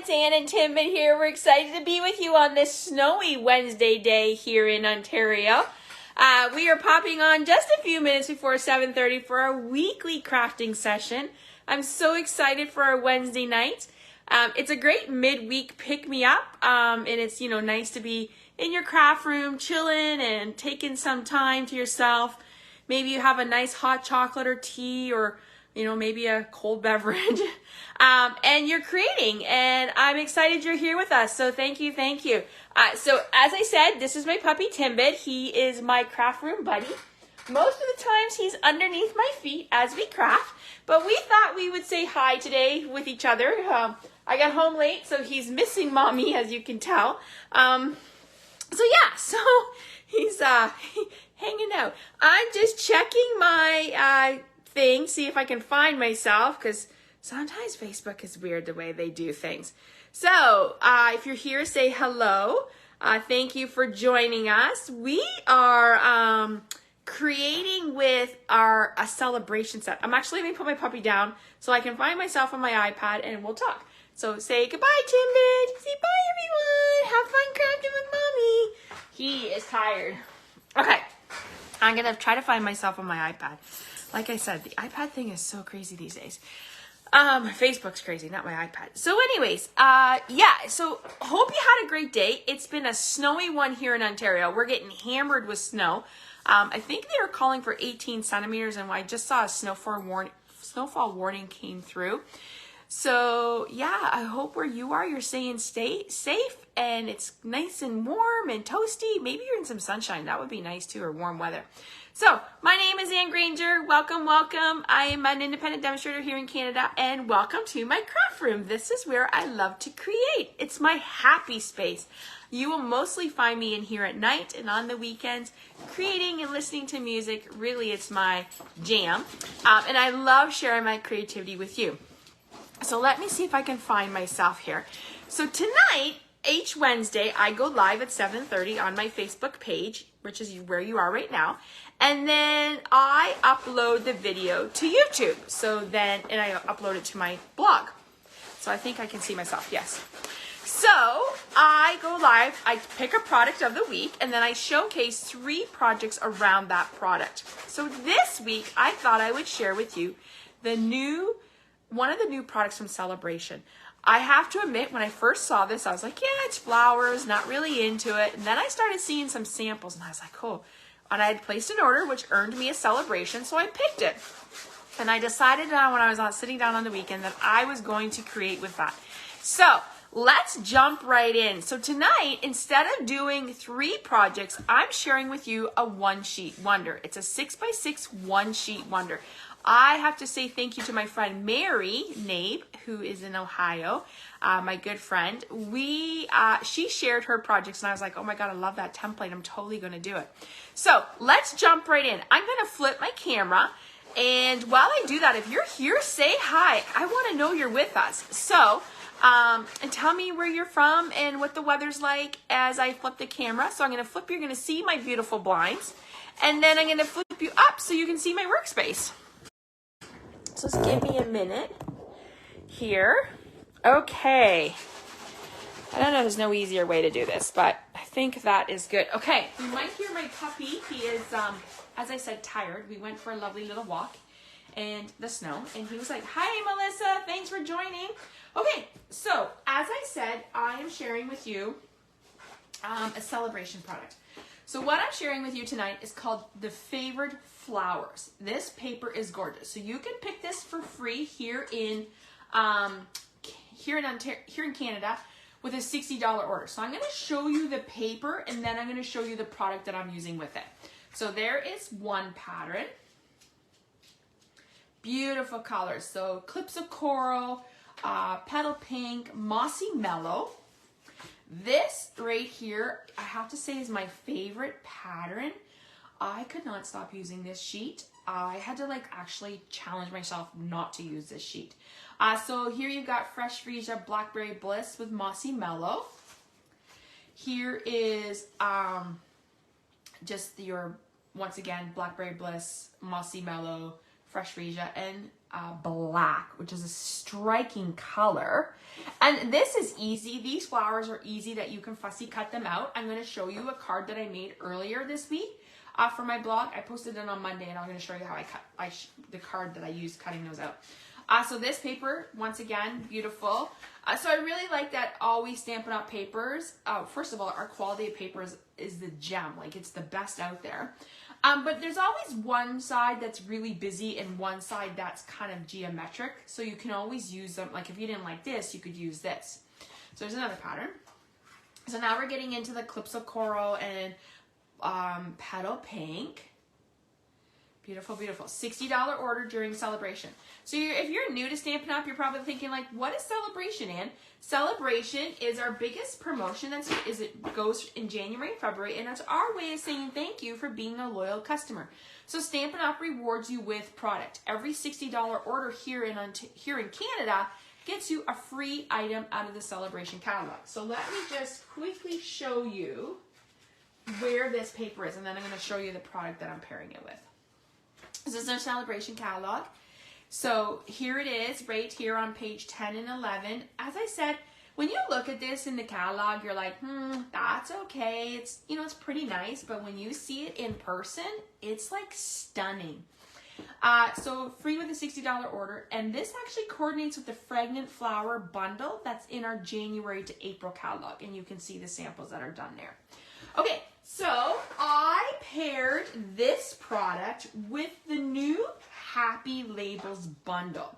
it's Ann and Timbit here. We're excited to be with you on this snowy Wednesday day here in Ontario. We are popping on just a few minutes before 7:30 for our weekly crafting session. I'm so excited for our Wednesday night. It's a great midweek pick-me-up, and it's, nice to be in your craft room, chilling and taking some time to yourself. Maybe you have a nice hot chocolate or tea or maybe a cold beverage, and you're creating, and I'm excited you're here with us, so thank you. So as I said, this is my puppy Timbit. He is my craft room buddy. Most of the times he's underneath my feet as we craft, but we thought we would say hi today with each other. I got home late, so he's missing mommy, as you can tell. So he's hanging out. I'm just checking my thing, see if I can find myself, because sometimes Facebook is weird the way they do things. So if you're here, say hello. Thank you for joining us. We are creating with a celebration set. I'm actually going to put my puppy down so I can find myself on my iPad and we'll talk. So say goodbye, Timbit. Say bye, everyone. Have fun crafting with mommy. He is tired. Okay, I'm going to try to find myself on my iPad. Like I said, the iPad thing is so crazy these days. Facebook's crazy, not my iPad. So anyways, so hope you had a great day. It's been a snowy one here in Ontario. We're getting hammered with snow. I think they were calling for 18 centimeters, and I just saw a snowfall warning came through. So yeah, I hope where you are, you're staying safe and it's nice and warm and toasty. Maybe you're in some sunshine. That would be nice too, or warm weather. So my name is Ann Granger. Welcome. I am an independent demonstrator here in Canada, and welcome to my craft room. This is where I love to create. It's my happy space. You will mostly find me in here at night and on the weekends, creating and listening to music. Really, it's my jam. And I love sharing my creativity with you. So let me see if I can find myself here. So tonight, each Wednesday, I go live at 7:30 on my Facebook page, which is where you are right now. And then I upload the video to YouTube. And I upload it to my blog. So I think I can see myself, yes. So I go live, I pick a product of the week, and then I showcase 3 projects around that product. So this week, I thought I would share with you one of the new products from Saleabration. I have to admit, when I first saw this, I was like, yeah, it's flowers, not really into it. And then I started seeing some samples, and I was like, cool. And I had placed an order, which earned me a celebration, so I picked it. And I decided when I was sitting down on the weekend that I was going to create with that. So let's jump right in. So tonight, instead of doing 3 projects, I'm sharing with you a one-sheet wonder. It's a 6x6 one-sheet wonder. I have to say thank you to my friend Mary Nabe, who is in Ohio, my good friend. She shared her projects, and I was like, oh my God, I love that template. I'm totally going to do it. So let's jump right in. I'm going to flip my camera, and while I do that, if you're here, say hi. I want to know you're with us. So, and tell me where you're from and what the weather's like as I flip the camera. So I'm going to flip, you're going to see my beautiful blinds, and then I'm going to flip you up so you can see my workspace. So just give me a minute here. Okay. I don't know, there's no easier way to do this, but I think that is good. Okay, you might hear my puppy. He is, as I said, tired. We went for a lovely little walk in the snow, and he was like, hi, Melissa, thanks for joining. Okay, so as I said, I am sharing with you a celebration product. So what I'm sharing with you tonight is called the Favored Flowers. This paper is gorgeous. So you can pick this for free here in Canada with a $60 order. So I'm going to show you the paper, and then I'm going to show you the product that I'm using with it. So there is one pattern. Beautiful colors. So clips of coral, petal pink, mossy mellow. This right here, I have to say, is my favorite pattern. I could not stop using this sheet. I had to actually challenge myself not to use this sheet. So here you've got Fresh Freesia Blackberry Bliss with Mossy Mellow. Here is just your, once again, Blackberry Bliss, Mossy Mellow, Fresh Freesia, and black, which is a striking color. And this is easy. These flowers are easy that you can fussy cut them out. I'm going to show you a card that I made earlier this week for my blog. I posted it on Monday, and I'm going to show you how I cut the card that I used cutting those out. So this paper, once again, beautiful. So I really like that Always Stampin' Up! Papers. First of all, our quality of paper is the gem. Like, it's the best out there. But there's always one side that's really busy and one side that's kind of geometric. So you can always use them. Like, if you didn't like this, you could use this. So there's another pattern. So now we're getting into the Calypso Coral and Petal Pink. Beautiful, beautiful. $60 order during Saleabration. So if you're new to Stampin' Up, you're probably thinking, like, what is Saleabration, Ann? Saleabration is our biggest promotion. It goes in January and February, and it's our way of saying thank you for being a loyal customer. So Stampin' Up rewards you with product. Every $60 order here in Canada gets you a free item out of the Saleabration catalog. So let me just quickly show you where this paper is, and then I'm going to show you the product that I'm pairing it with. This is our Saleabration catalog. So here it is, right here on page 10 and 11. As I said, when you look at this in the catalog, you're like, that's okay. It's, you know, it's pretty nice. But when you see it in person, it's like stunning. So free with a $60 order. And this actually coordinates with the Fragrant Flower bundle that's in our January to April catalog. And you can see the samples that are done there. Okay, so I paired this product with the new Happy Labels bundle.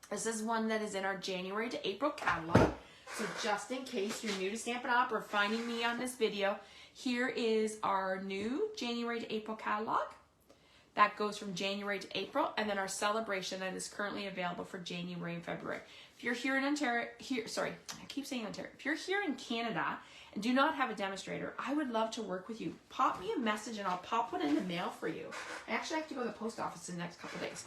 This is one that is in our January to April catalog. So just in case you're new to Stampin' Up! Or finding me on this video, here is our new January to April catalog. That goes from January to April, and then our Saleabration that is currently available for January and February. If you're here in Ontario, if you're here in Canada and do not have a demonstrator, I would love to work with you. Pop me a message and I'll pop one in the mail for you. I actually have to go to the post office in the next couple days.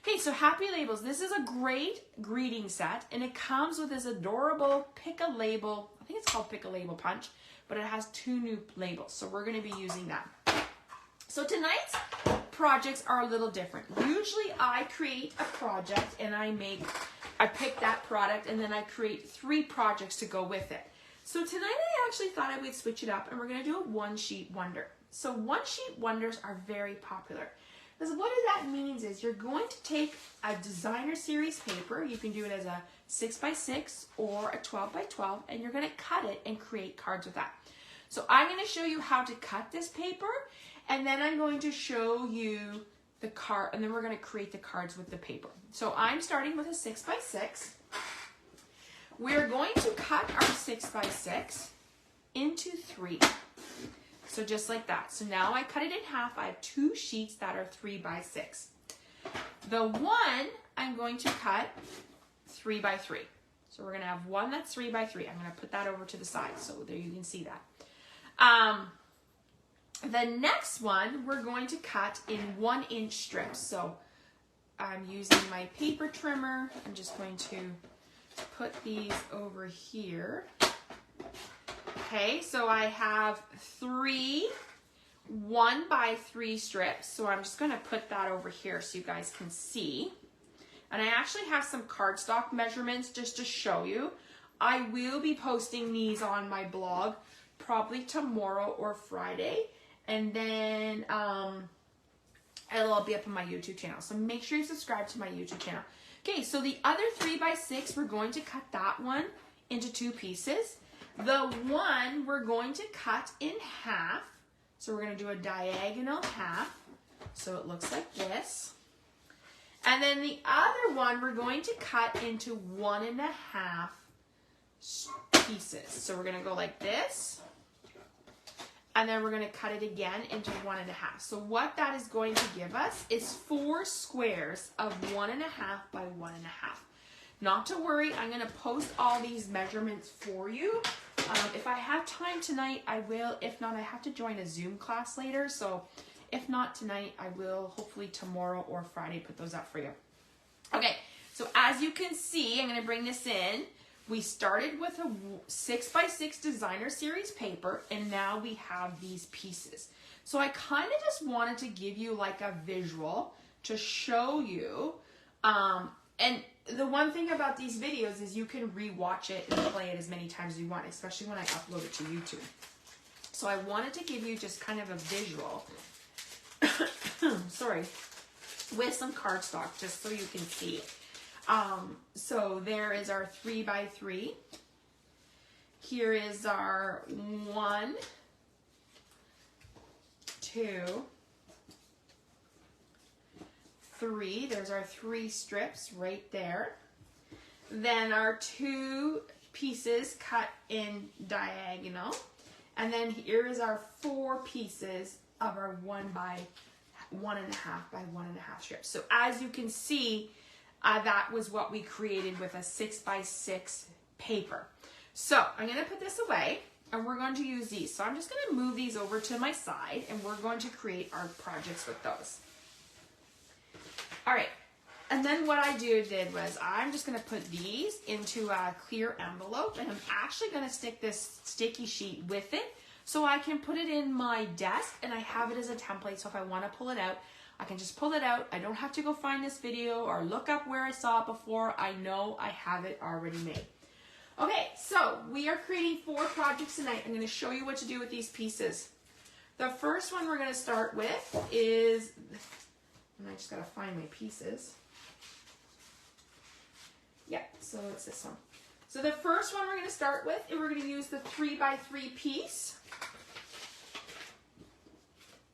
Okay, so Happy Labels. This is a great greeting set, and it comes with this adorable Pick a Label. I think it's called Pick a Label Punch, but it has 2 new labels, so we're going to be using that. So tonight's projects are a little different. Usually I create a project and I pick that product, and then I create 3 projects to go with it. So tonight I actually thought I would switch it up, and we're going to do a one-sheet wonder. So one-sheet wonders are very popular. Because what that means is you're going to take a designer series paper. You can do it as a 6x6 or a 12x12, and you're going to cut it and create cards with that. So I'm going to show you how to cut this paper, and then I'm going to show you the card, and then we're going to create the cards with the paper. So I'm starting with a 6x6. We're going to cut our 6x6 into 3. So just like that. So now I cut it in half. I have 2 sheets that are 3x6. The one I'm going to cut 3x3. So we're going to have one that's 3x3. I'm going to put that over to the side so there you can see that. The next one we're going to cut in 1-inch strips. So I'm using my paper trimmer. I'm just going to put these over here. Okay, so I have 3 1x3 strips. So I'm just going to put that over here so you guys can see. And I actually have some cardstock measurements just to show you. I will be posting these on my blog probably tomorrow or Friday. And then it'll all be up on my YouTube channel. So make sure you subscribe to my YouTube channel. Okay, so the other 3x6, we're going to cut that one into 2 pieces. The one we're going to cut in half. So we're going to do a diagonal half. So it looks like this. And then the other one we're going to cut into 1.5 pieces. So we're going to go like this. And then we're going to cut it again into 1.5. So what that is going to give us is 4 squares of 1.5 by 1.5. Not to worry, I'm going to post all these measurements for you. If I have time tonight, I will. If not, I have to join a Zoom class later. So if not tonight, I will hopefully tomorrow or Friday put those up for you. Okay, so as you can see, I'm going to bring this in. We started with a 6x6 designer series paper, and now we have these pieces. So I kind of just wanted to give you like a visual to show you And the one thing about these videos is you can rewatch it and play it as many times as you want, especially when I upload it to YouTube. So I wanted to give you just kind of a visual, sorry, with some cardstock, just so you can see it. So there is our 3x3. Here is our 1, 2, 3. There's our 3 strips right there. Then our 2 pieces cut in diagonal. And then here is our 4 pieces of our 1 by 1.5 by 1.5 strips. So as you can see, that was what we created with a 6x6 paper. So I'm going to put this away and we're going to use these. So I'm just going to move these over to my side and we're going to create our projects with those. All right. And then what I did was I'm just going to put these into a clear envelope and I'm actually going to stick this sticky sheet with it so I can put it in my desk and I have it as a template. So if I want to pull it out, I can just pull it out. I don't have to go find this video or look up where I saw it before. I know I have it already made. Okay, so we are creating 4 projects tonight. I'm going to show you what to do with these pieces. The first one we're going to start with is, and I just got to find my pieces. Yeah, so it's this one. So the first one we're going to start with, and we're going to use the 3x3 piece.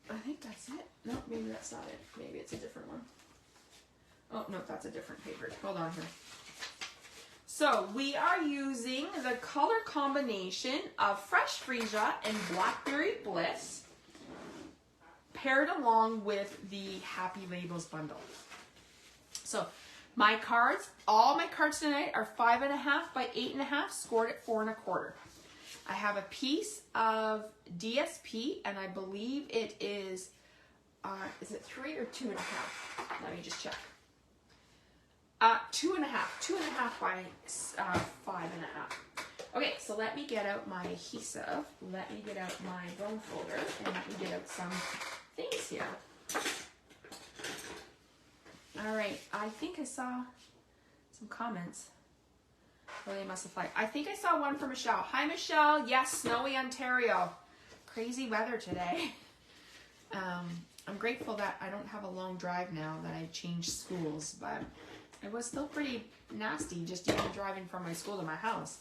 I think that's it. No, maybe that's not it. Maybe it's a different one. Oh, no, that's a different paper. Hold on here. So we are using the color combination of Fresh Freesia and Blackberry Bliss paired along with the Happy Labels bundle. So my cards, all my cards tonight are 5.5 by 8.5, scored at 4 1/4. I have a piece of DSP, and I believe it is it 3 or 2.5? Let me just check. 2.5 by 5.5. Okay, so let me get out my adhesive. Let me get out my bone folder, and let me get out some things here. All right, I think I saw some comments. Oh, they must have flagged. I think I saw one from Michelle. Hi, Michelle. Yes, snowy Ontario. Crazy weather today. I'm grateful that I don't have a long drive now that I changed schools, but it was still pretty nasty just even driving from my school to my house.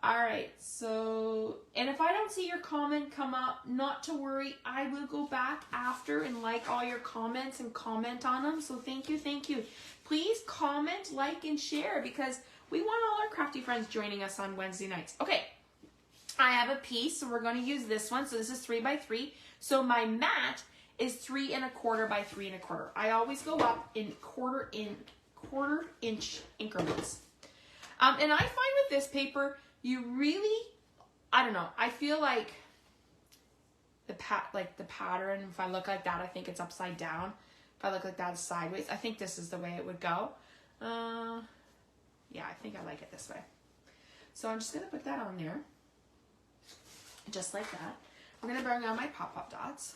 All right, so, and if I don't see your comment come up, not to worry, I will go back after and like all your comments and comment on them. So thank you, thank you. Please comment, like, and share because we want all our crafty friends joining us on Wednesday nights. Okay, I have a piece, so we're going to use this one. So this is 3x3. So my mat is 3 1/4 by 3 1/4. I always go up in quarter inch increments. And I find with this paper, you really, I don't know, I feel like the pattern, if I look like that, I think it's upside down. If I look like that, it's sideways. I think this is the way it would go. Yeah, I think I like it this way. So I'm just going to put that on there. Just like that. I'm going to bring on my pop-up dots.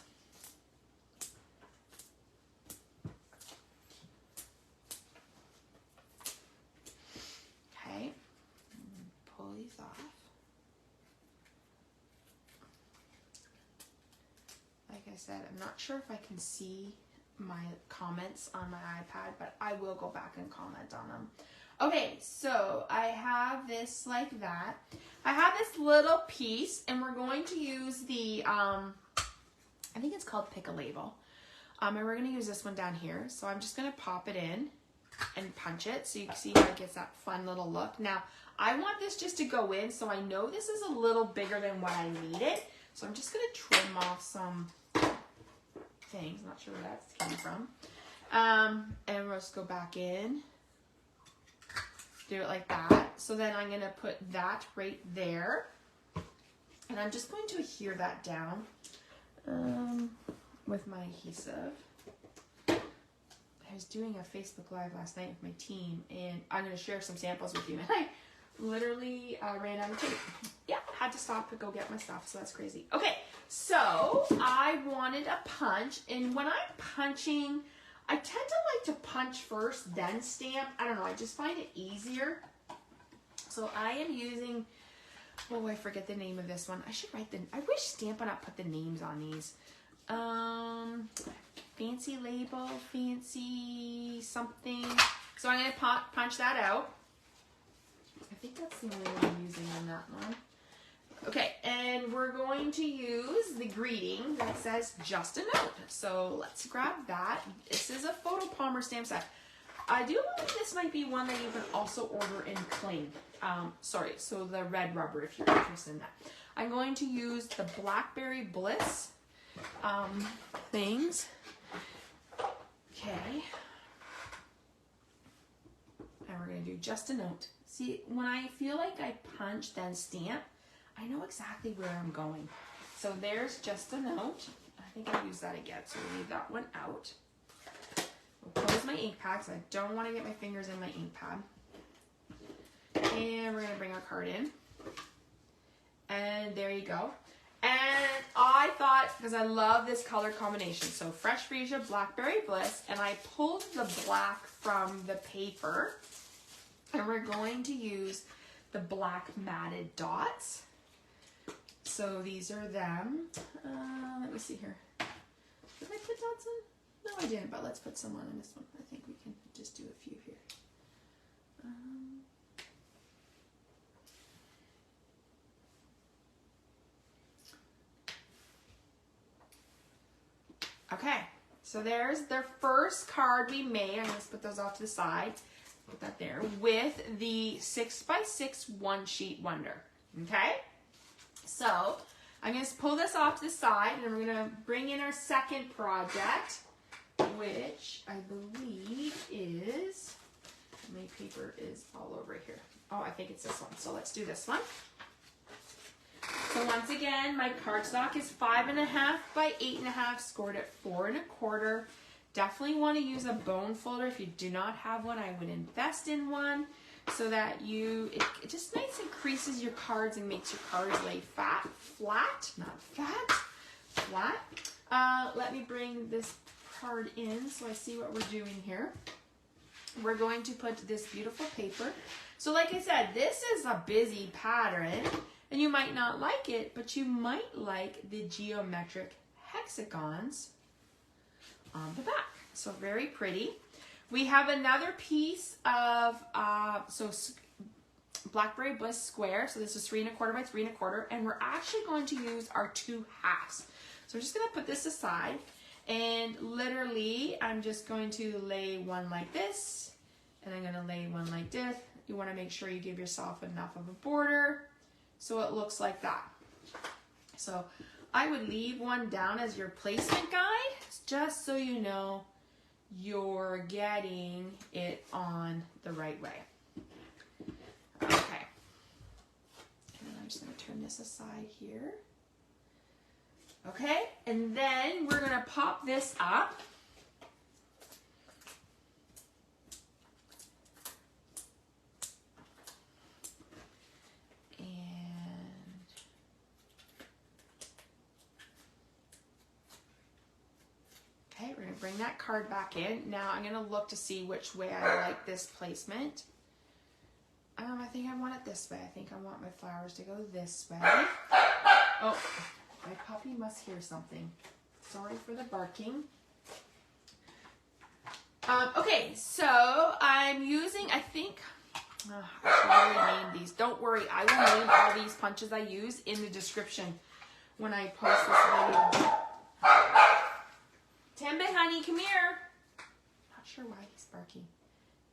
Okay. Pull these off. Like I said, I'm not sure if I can see my comments on my iPad, but I will go back and comment on them. Okay, so I have this like that. I have this little piece, and we're going to use the, I think it's called Pick a Label. And we're going to use this one down here. So I'm just going to pop it in and punch it so you can see how it gets that fun little look. Now, I want this just to go in, so I know this is a little bigger than what I needed. So I'm just going to trim off some things. Not sure where that came from. And we'll just go back in. Do it like that. So then I'm going to put that right there. And I'm just going to adhere that down with my adhesive. I was doing a Facebook Live last night with my team, and I'm going to share some samples with you. And I literally ran out of tape. Yeah, had to stop to go get my stuff, so that's crazy. Okay, so I wanted a punch, and when I'm punching, I tend to like to punch first, then stamp. I don't know, I just find it easier. So I am using, oh, I forget the name of this one. I should write I wish Stampin' Up! Put the names on these. Fancy label, fancy something. So I'm going to punch that out. I think that's the only one I'm using on that one. Okay, and we're going to use the greeting that says just a note. So let's grab that. This is a photo Palmer stamp set. I do believe this might be one that you can also order in cling. So the red rubber if you're interested in that. I'm going to use the Blackberry Bliss things. Okay. And we're going to do just a note. See, when I feel like I punch then stamp, I know exactly where I'm going. So there's just a note. I think I used that again, so we'll leave that one out. We'll close my ink pad because I don't want to get my fingers in my ink pad. And we're going to bring our card in. And there you go. And I thought, because I love this color combination, so Fresh Freesia, Blackberry Bliss, and I pulled the black from the paper. And we're going to use the black matted dots. So these are them. Let me see here. Did I put dots in? No, I didn't, but let's put some on in this one. I think we can just do a few here. Okay, so there's their first card we made. I'm going to put those off to the side. Put that there with the 6x6 one sheet wonder. Okay, so I'm going to pull this off to the side and we're going to bring in our second project, which I believe is, my paper is all over here. Oh, I think it's this one. So let's do this one. So once again, my cardstock is 5.5 by 8.5, scored at 4 1/4. Definitely want to use a bone folder. If you do not have one, I would invest in one so that it just nice increases your cards and makes your cards lay flat. Let me bring this card in so I see what we're doing here. We're going to put this beautiful paper. So like I said, this is a busy pattern and you might not like it, but you might like the geometric hexagons on the back. So very pretty. We have another piece of Blackberry Bliss square. So this is 3 1/4 by 3 1/4, and we're actually going to use our 2 halves. So I'm just going to put this aside, and literally I'm just going to lay one like this, and I'm going to lay one like this. You want to make sure you give yourself enough of a border so it looks like that. So I would leave one down as your placement guide, just so you know you're getting it on the right way. Okay. And I'm just going to turn this aside here. Okay, and then we're going to pop this up. We're going to bring that card back in. Now I'm going to look to see which way I like this placement. I think I want it this way. I think I want my flowers to go this way. Oh, my puppy must hear something. Sorry for the barking. Okay, so I'm using, I think, I should really name these. Don't worry, I will name all these punches I use in the description when I post this video. Timbit, honey, come here. Not sure why he's barking.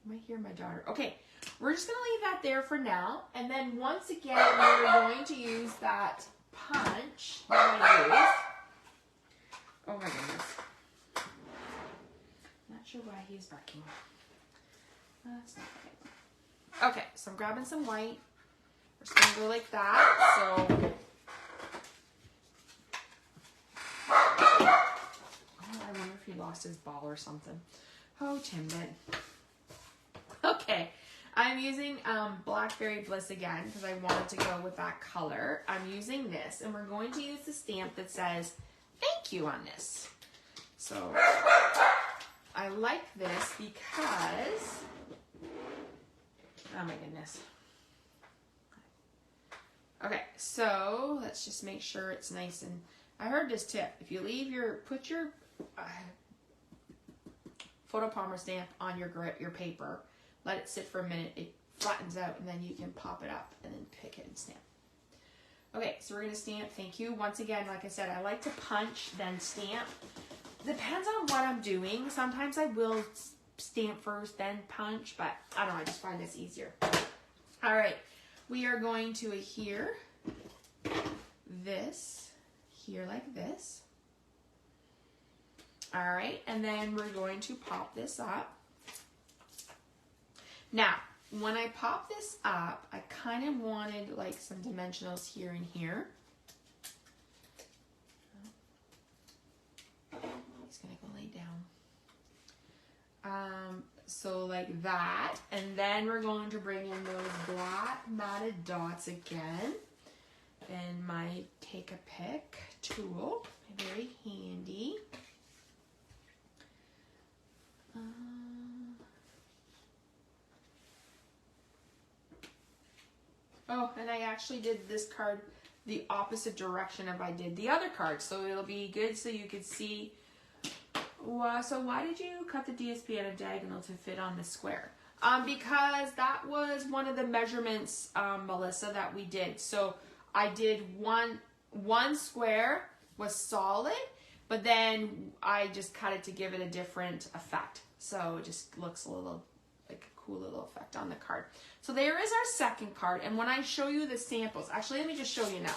You might hear my daughter. Okay, we're just going to leave that there for now. And then once again, we're going to use that punch that I used. Oh my goodness. Not sure why he's barking. That's not right. Okay, so I'm grabbing some white. We're just going to go like that. So I wonder if he lost his ball or something. Oh, Timbit. Okay, I'm using Blackberry Bliss again because I wanted to go with that color. I'm using this, and we're going to use the stamp that says thank you on this. So I like this because, oh my goodness. Okay, so let's just make sure it's nice. And I heard this tip: if you put your photopolymer stamp on your paper, let it sit for a minute, it flattens out, and then you can pop it up and then pick it and stamp. Okay, so we're gonna stamp. Thank you. Once again, like I said, I like to punch, then stamp. Depends on what I'm doing. Sometimes I will stamp first, then punch, but I don't know, I just find this easier. All right, we are going to adhere this here like this. All right, and then we're going to pop this up. Now, when I pop this up, I kind of wanted like some dimensionals here and here. He's gonna go lay down. So like that, and then we're going to bring in those black matted dots again. And my take a pick tool, very handy. Oh, and I actually did this card the opposite direction of I did the other card, so it'll be good so you could see. So why did you cut the DSP at a diagonal to fit on the square? Because that was one of the measurements, Melissa, that we did. So I did one square was solid, but then I just cut it to give it a different effect. So it just looks a little like a cool little effect on the card. So there is our second card, and when I show you the samples, actually let me just show you now.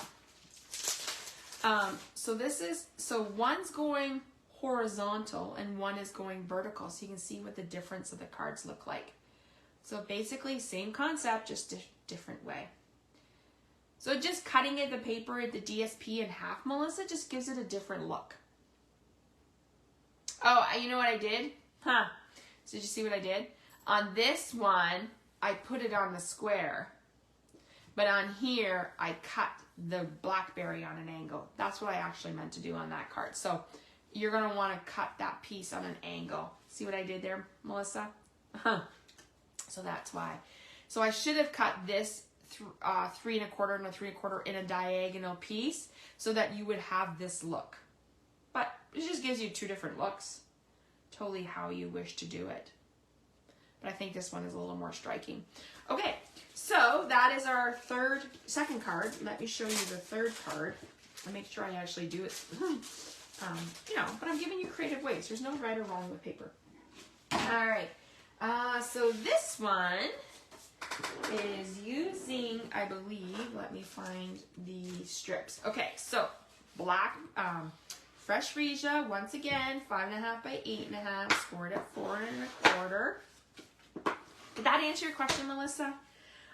So one's going horizontal and one is going vertical, so you can see what the difference of the cards look like. So basically same concept, just different way. So just cutting the paper at the DSP in half, Melissa, just gives it a different look. Oh, you know what I did? So did you see what I did? On this one, I put it on the square, but on here, I cut the blackberry on an angle. That's what I actually meant to do on that card. So you're gonna wanna cut that piece on an angle. See what I did there, Melissa? So that's why. So I should have cut this 3 1/4 and a 3 1/4 in a diagonal piece so that you would have this look. But it just gives you two different looks. Totally how you wish to do it. But I think this one is a little more striking. Okay, so that is our second card. Let me show you the third card. I'll make sure I actually do it. But I'm giving you creative ways. There's no right or wrong with paper. All right, so this one is using, I believe, let me find the strips. Okay, so black, fresh freesia, once again, 5.5 by 8.5, scored at 4 1/4. Did that answer your question, Melissa?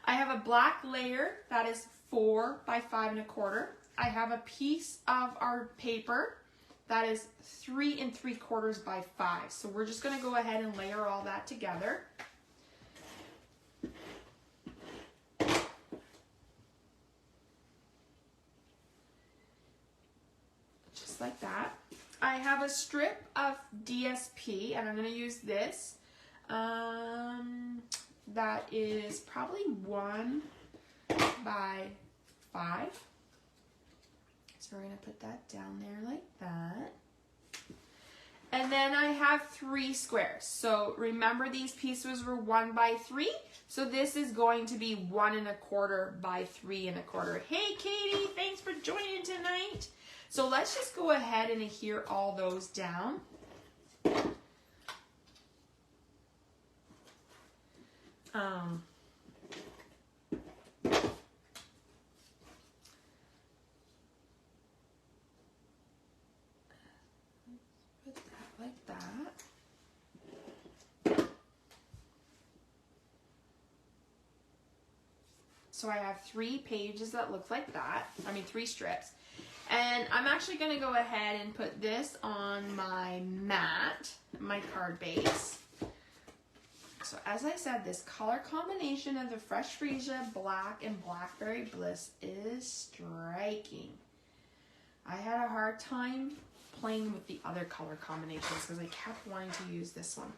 I have a black layer that is 4 by 5 1/4. I have a piece of our paper that is 3 3/4 by 5. So we're just going to go ahead and layer all that together. Just like that. I have a strip of DSP, and I'm going to use this. That is probably 1 by 5. So we're going to put that down there like that. And then I have 3 squares. So remember these pieces were 1 by 3. So this is going to be 1 1/4 by 3 1/4. Hey Katie, thanks for joining tonight. So let's just go ahead and adhere all those down. Put that like that. So I have 3 pages that look like that. 3 strips. And I'm actually going to go ahead and put this on my mat, my card base. So as I said, this color combination of the Fresh Freesia Black and Blackberry Bliss is striking. I had a hard time playing with the other color combinations because I kept wanting to use this one.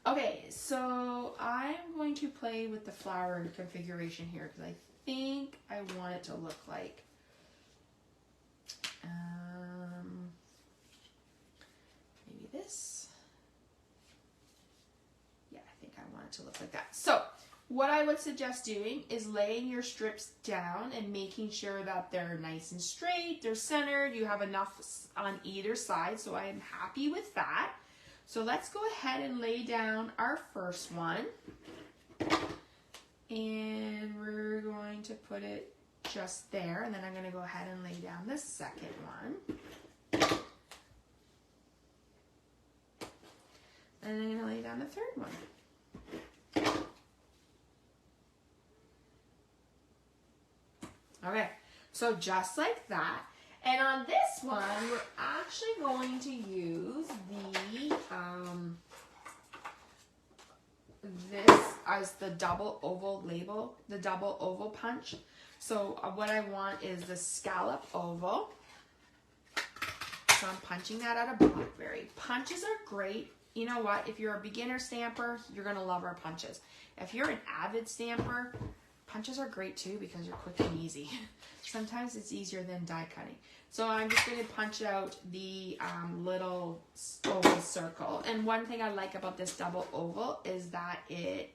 Okay, so I'm going to play with the flower configuration here because I think I want it to look like maybe this. Yeah, I think I want it to look like that. So what I would suggest doing is laying your strips down and making sure that they're nice and straight, they're centered, you have enough on either side, so I am happy with that. So let's go ahead and lay down our first one. And we're going to put it just there, and then I'm going to go ahead and lay down the second one. And I'm going to lay down the third one. Okay, so just like that. And on this one, we're actually going to use this as the double oval label, the double oval punch. So what I want is the scallop oval. So I'm punching that out of blackberry. Punches are great. You know what? If you're a beginner stamper, you're going to love our punches. If you're an avid stamper, punches are great too because you're quick and easy. Sometimes it's easier than die cutting. So I'm just going to punch out the little oval circle. And one thing I like about this double oval is that it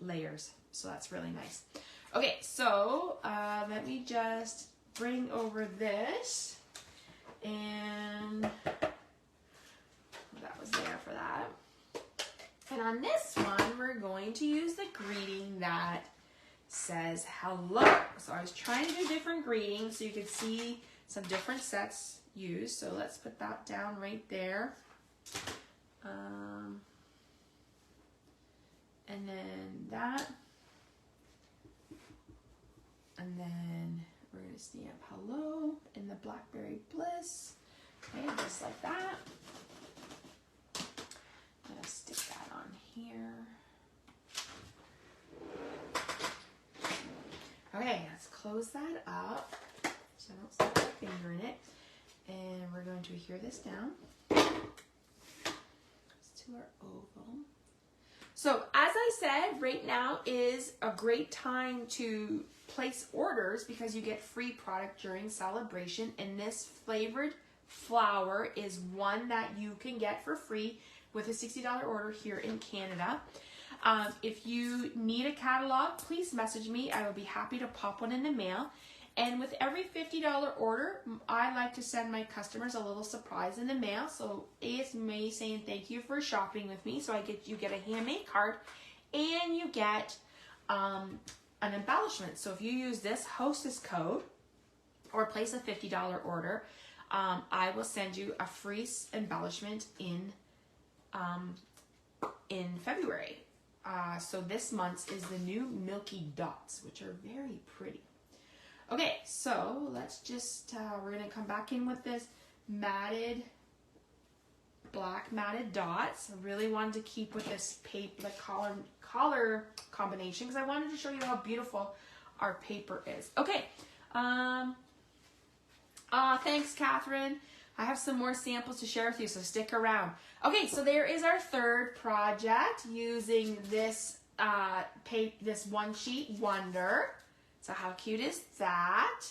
layers. So that's really nice. Okay, so let me just bring over this. And that was there for that. And on this one, we're going to use the greeting that says hello. So I was trying to do different greetings so you could see some different sets used. So let's put that down right there. And then that. And then we're going to stamp hello in the Blackberry Bliss. Okay, just like that. I'm going to stick that on here. Okay, let's close that up so I don't stick my finger in it. And we're going to adhere this down to our oval. So as I said, right now is a great time to place orders because you get free product during Saleabration, and this flavored flower is one that you can get for free with a $60 order here in Canada. If you need a catalog, please message me. I will be happy to pop one in the mail. And with every $50 order, I like to send my customers a little surprise in the mail. So it's me saying thank you for shopping with me. So you get a handmade card and you get an embellishment. So if you use this hostess code or place a $50 order, I will send you a free embellishment in February. So this month's is the new Milky Dots, which are very pretty. Okay, so let's just, we're going to come back in with this matted, black matted dots. I really wanted to keep with this paper, the collar combination, because I wanted to show you how beautiful our paper is. Okay, thanks, Catherine. I have some more samples to share with you, so stick around. Okay, so there is our third project using this this one sheet wonder. So how cute is that?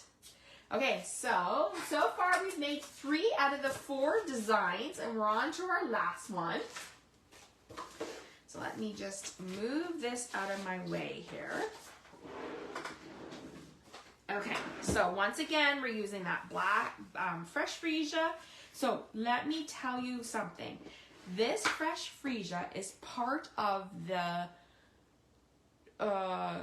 Okay, so far we've made 3 out of the 4 designs, and we're on to our last one. So let me just move this out of my way here. Okay, so once again, we're using that black fresh freesia. So let me tell you something. This fresh freesia is part of the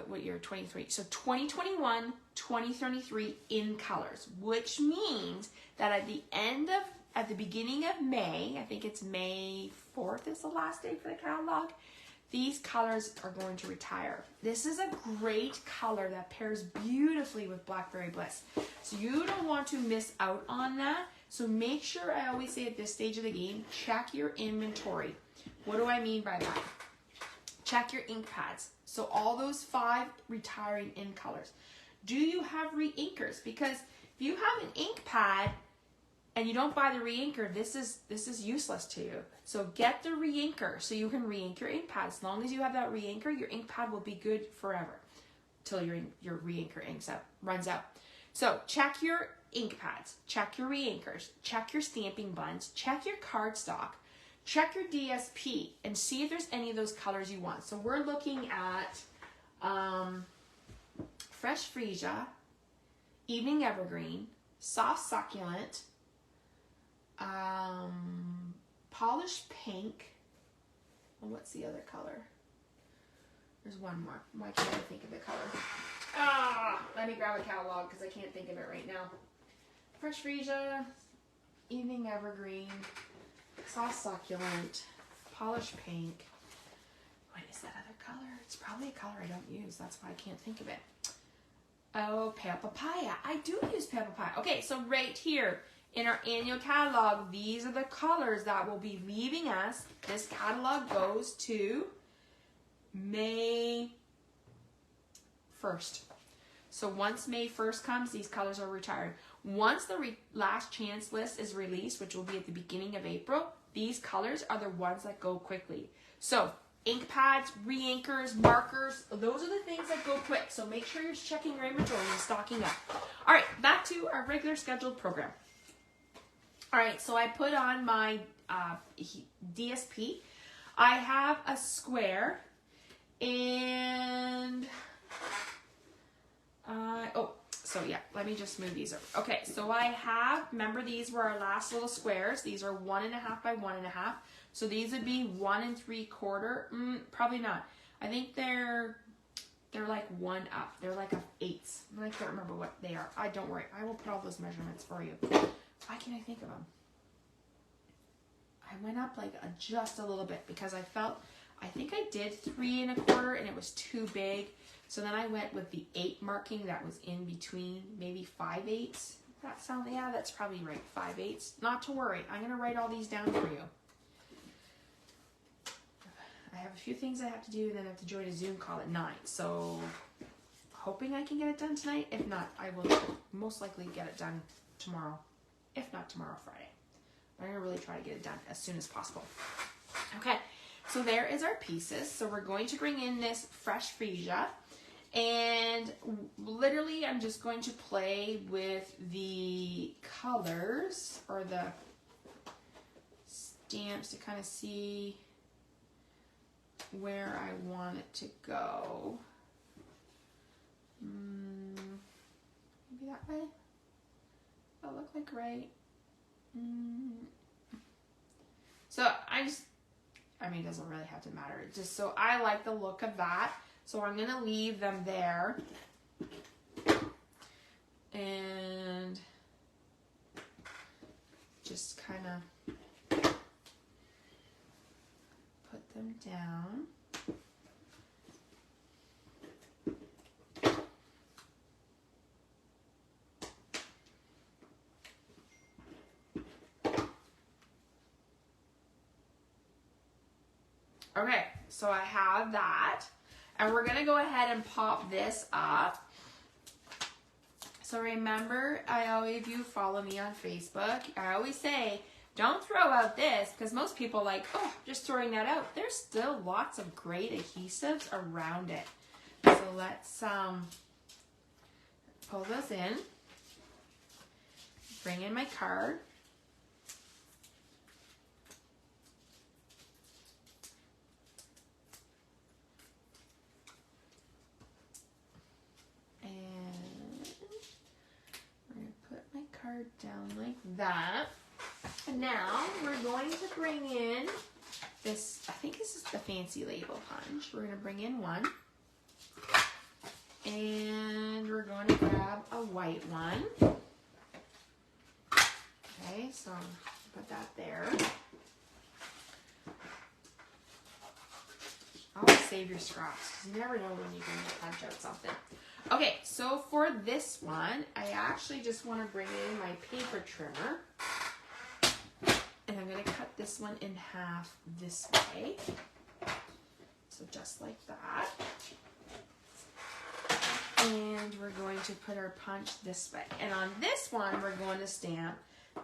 what year? 23. So 2021, 2023 in colors, which means that at the beginning of May, I think it's May 4th is the last day for the catalog, these colors are going to retire. This is a great color that pairs beautifully with Blackberry Bliss. So you don't want to miss out on that. So make sure, I always say at this stage of the game, check your inventory. What do I mean by that? Check your ink pads. So all those 5 retiring in colors. Do you have re-inkers? Because if you have an ink pad and you don't buy the re-inker, this is useless to you. So get the re-inker so you can re-ink your ink pad. As long as you have that re-inker, your ink pad will be good forever till your re-inker runs out. So check your ink pads, check your re-inkers, check your stamping buns, check your cardstock, check your DSP, and see if there's any of those colors you want. So we're looking at Fresh Freesia, Evening Evergreen, Soft Succulent, Polished Pink, and what's the other color? There's one more. Why can't I think of the color? Let me grab a catalog because I can't think of it right now. Fresh Freesia, Evening Evergreen, Soft Succulent, Polished Pink. What is that other color? It's probably a color I don't use. That's why I can't think of it. Oh, Pale Papaya. I do use Pale Papaya. Okay, so right here in our annual catalog, these are the colors that will be leaving us. This catalog goes to May 1st. So once May 1st comes, these colors are retired. Once the last chance list is released, which will be at the beginning of April, these colors are the ones that go quickly. So ink pads, re-inkers, markers, those are the things that go quick. So make sure you're checking your inventory and stocking up. All right, back to our regular scheduled program. All right, so I put on my DSP. I have a square and so yeah, let me just move these over. Okay, so I have, remember these were our last little squares. These are 1.5 by 1.5. So these would be 1 3/4. Probably not. I think they're like 1 up. They're like 1/8. I can't remember what they are. Don't worry. I will put all those measurements for you. Why can't I think of them? I went up like just a little bit because I think I did 3 1/4 and it was too big. So then I went with the 8 marking that was in between, maybe 5/8. Yeah, that's probably right, 5/8. Not to worry, I'm gonna write all these down for you. I have a few things I have to do and then I have to join a Zoom call at 9. So hoping I can get it done tonight. If not, I will most likely get it done tomorrow. If not tomorrow, Friday. I'm gonna really try to get it done as soon as possible. Okay, so there is our pieces. So we're going to bring in this Fresh Freesia. And literally, I'm just going to play with the colors or the stamps to kind of see where I want it to go. Maybe that way. That'll look like right. So it doesn't really have to matter. Just so I like the look of that. So I'm going to leave them there and just kind of put them down. Okay, so I have that. And we're going to go ahead and pop this up. So remember, if you follow me on Facebook, I always say, don't throw out this, because most people are like, oh, just throwing that out. There's still lots of great adhesives around it. So let's pull those in. Bring in my card. Card down like that. And now we're going to bring in this, I think this is the fancy label punch. We're going to bring in one. And we're going to grab a white one. Okay, so put that there. Always save your scraps. You never know when you're going to punch out something. Okay, so for this one, I actually just want to bring in my paper trimmer. And I'm going to cut this one in half this way. So just like that. And we're going to put our punch this way. And on this one, we're going to stamp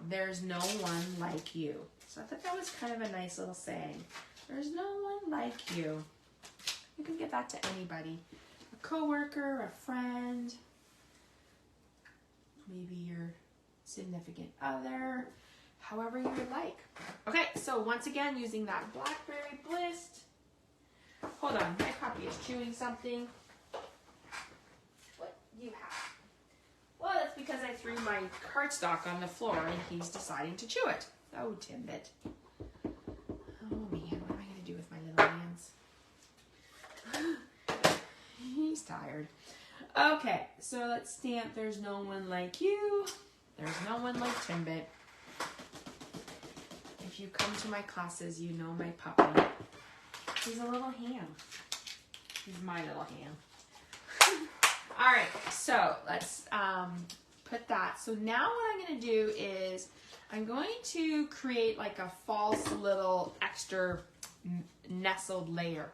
There's no one like you. So I thought that was kind of a nice little saying. There's no one like you. You can give that to anybody. A coworker, a friend, maybe your significant other, however you would like. Okay, so once again, using that Blackberry Bliss. Hold on, my puppy is chewing something. What do you have? Well, that's because I threw my cardstock on the floor and he's deciding to chew it. Oh, Timbit. Oh man, what am I going to do with my little hands? He's tired. Okay, so let's stamp There's No One Like You. There's no one like Timbit. If you come to my classes, you know my puppy. He's a little ham. He's my little ham. All right, so let's put that. So now what I'm going to do is I'm going to create like a false little extra nestled layer,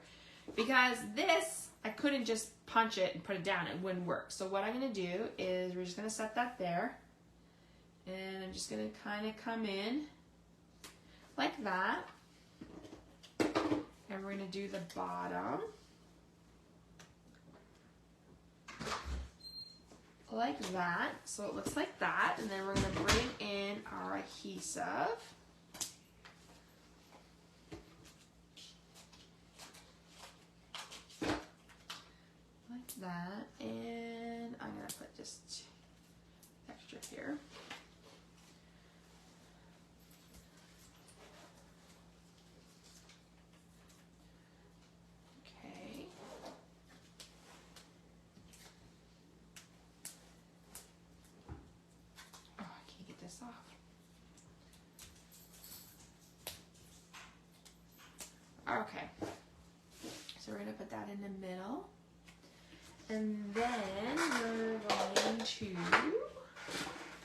because this, I couldn't just punch it and put it down. It wouldn't work. So what I'm going to do is we're just going to set that there. And I'm just going to kind of come in like that. And we're going to do the bottom like that. So it looks like that. And then we're going to bring in our adhesive. Like that. And I'm going to put just texture here. Okay, so we're going to put that in the middle, and then we're going to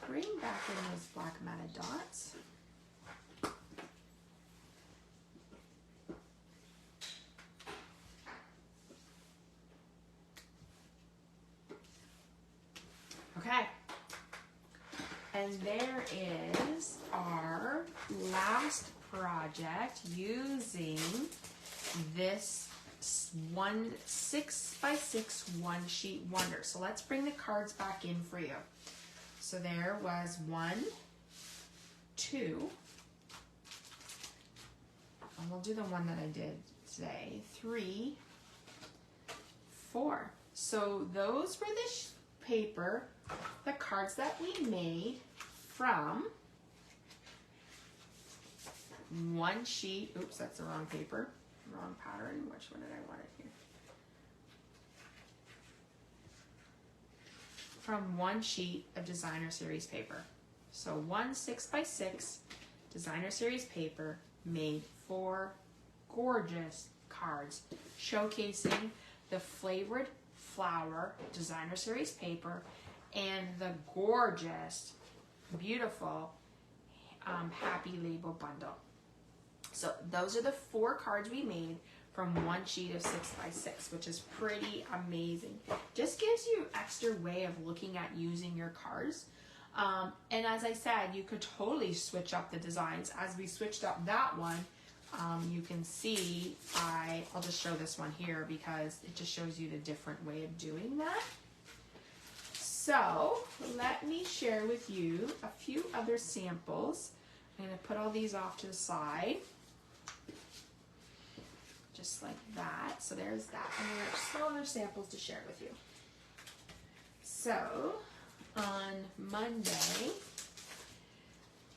bring back in those black matted dots. Okay, and there is our last project using this 6x6 one sheet wonder. So let's bring the cards back in for you. So there was 1, 2, and we'll do the one that I did today, 3, 4. So those were the paper, the cards that we made from one sheet. Oops, that's the wrong paper, wrong pattern. Which one did I want it here? From one sheet of designer series paper. So 1 6x6 designer series paper made 4 gorgeous cards showcasing the flavored flower designer series paper and the gorgeous, beautiful Happy Label bundle. So those are the 4 cards we made from one sheet of 6x6, which is pretty amazing. Just gives you extra way of looking at using your cards. And as I said, you could totally switch up the designs. As we switched up that one, you can see, I'll just show this one here because it just shows you the different way of doing that. So let me share with you a few other samples. I'm going to put all these off to the side. Just like that. So there's that. And there's some other samples to share with you. So on Monday,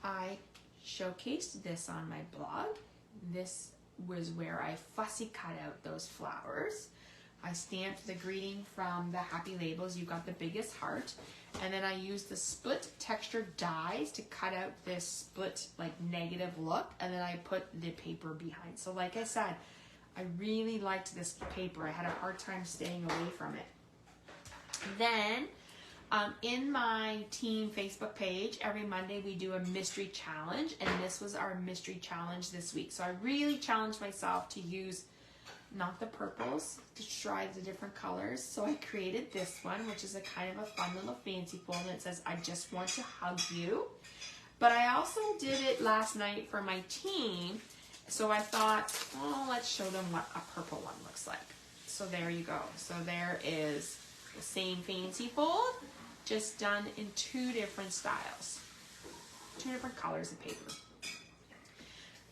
I showcased this on my blog. This was where I fussy cut out those flowers. I stamped the greeting from the Happy Labels, You Got the Biggest Heart. And then I used the split texture dies to cut out this split like negative look. And then I put the paper behind. So like I said, I really liked this paper. I had a hard time staying away from it. Then in my team Facebook page, every Monday we do a mystery challenge, and this was our mystery challenge this week. So I really challenged myself to use not the purples, to try the different colors. So I created this one, which is a kind of a fun little fancy fold, and it says, I just want to hug you. But I also did it last night for my team. So I thought, oh, let's show them what a purple one looks like. So there you go. So there is the same fancy fold, just done in 2 different styles. 2 different colors of paper.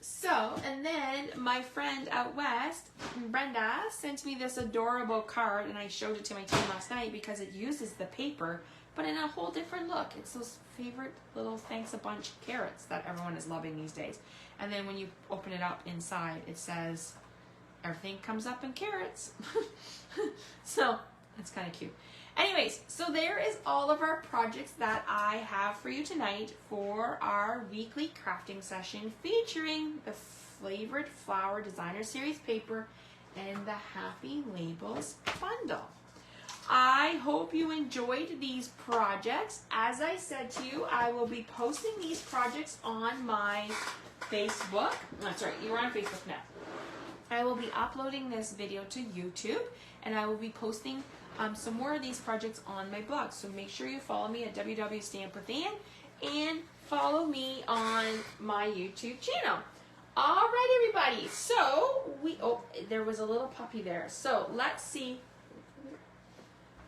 So, and then my friend out west, Brenda, sent me this adorable card, and I showed it to my team last night because it uses the paper, but in a whole different look. It's those favorite little thanks a bunch carrots that everyone is loving these days. And then when you open it up inside, it says, everything comes up in carrots. So, that's kind of cute. Anyways, so there is all of our projects that I have for you tonight for our weekly crafting session featuring the Flavored Flower Designer Series paper and the Happy Labels bundle. I hope you enjoyed these projects. As I said to you, I will be posting these projects on my Facebook. That's right, you're on Facebook now. I will be uploading this video to YouTube, and I will be posting some more of these projects on my blog. So make sure you follow me at www.stampwithann and follow me on my YouTube channel. All right, everybody. So there was a little puppy there. So let's see.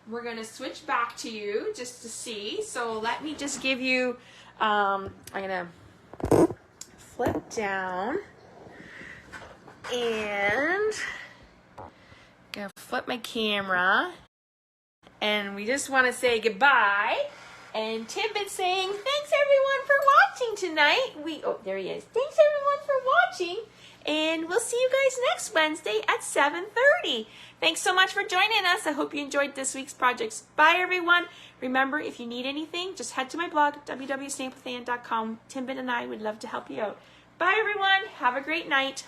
We're going to switch back to you just to see. So let me just give you, I'm going to flip down and going to flip my camera. And we just want to say goodbye. And Timbit's saying, thanks everyone for watching tonight. Oh, there he is. Thanks everyone for watching. And we'll see you guys next Wednesday at 7:30. Thanks so much for joining us. I hope you enjoyed this week's projects. Bye everyone. Remember, if you need anything, just head to my blog, www.stampwithann.com. Timbit and I would love to help you out. Bye everyone. Have a great night.